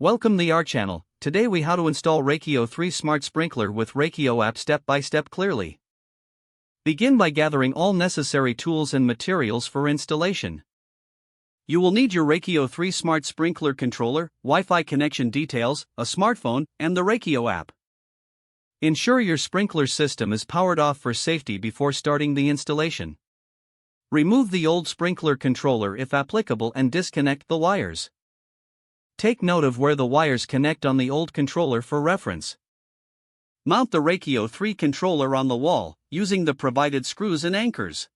Welcome to our channel. Today we how to install Rachio 3 Smart Sprinkler with Rachio app step by step clearly. Begin by gathering all necessary tools and materials for installation. You will need your Rachio 3 Smart Sprinkler controller, Wi-Fi connection details, a smartphone, and the Rachio app. Ensure your sprinkler system is powered off for safety before starting the installation. Remove the old sprinkler controller if applicable and disconnect the wires. Take note of where the wires connect on the old controller for reference. Mount the Rachio 3 controller on the wall, using the provided screws and anchors.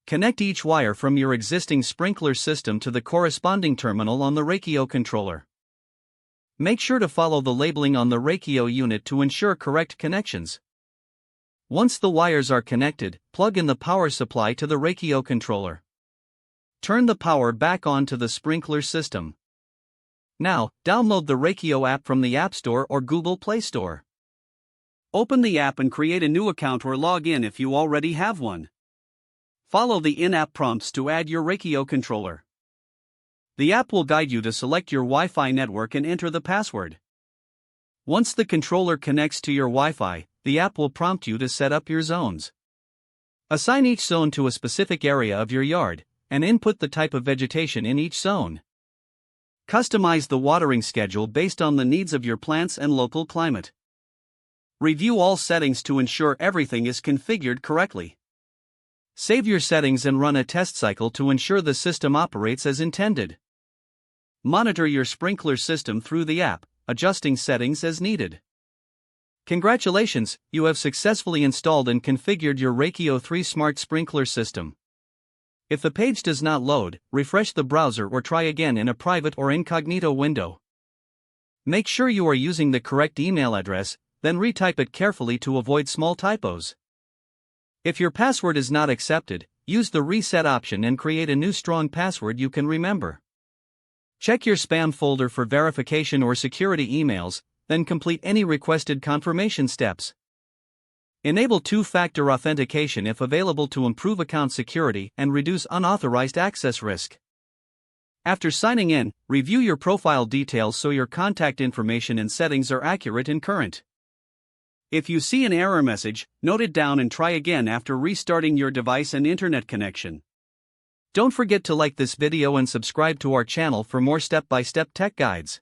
Connect each wire from your existing sprinkler system to the corresponding terminal on the Rachio controller. Make sure to follow the labeling on the Rachio unit to ensure correct connections. Once the wires are connected, plug in the power supply to the Rachio controller. Turn the power back on to the sprinkler system. Now, download the Rachio app from the App Store or Google Play Store. Open the app and create a new account or log in if you already have one. Follow the in-app prompts to add your Rachio controller. The app will guide you to select your Wi-Fi network and enter the password. Once the controller connects to your Wi-Fi, the app will prompt you to set up your zones. Assign each zone to a specific area of your yard, and input the type of vegetation in each zone. Customize the watering schedule based on the needs of your plants and local climate. Review all settings to ensure everything is configured correctly. Save your settings and run a test cycle to ensure the system operates as intended. Monitor your sprinkler system through the app, adjusting settings as needed. Congratulations, you have successfully installed and configured your Rachio 3 Smart Sprinkler system. If the page does not load, refresh the browser or try again in a private or incognito window. Make sure you are using the correct email address, then retype it carefully to avoid small typos. If your password is not accepted, use the reset option and create a new strong password you can remember. Check your spam folder for verification or security emails, then complete any requested confirmation steps. Enable two-factor authentication if available to improve account security and reduce unauthorized access risk. After signing in, review your profile details so your contact information and settings are accurate and current. If you see an error message, note it down and try again after restarting your device and internet connection. Don't forget to like this video and subscribe to our channel for more step-by-step tech guides.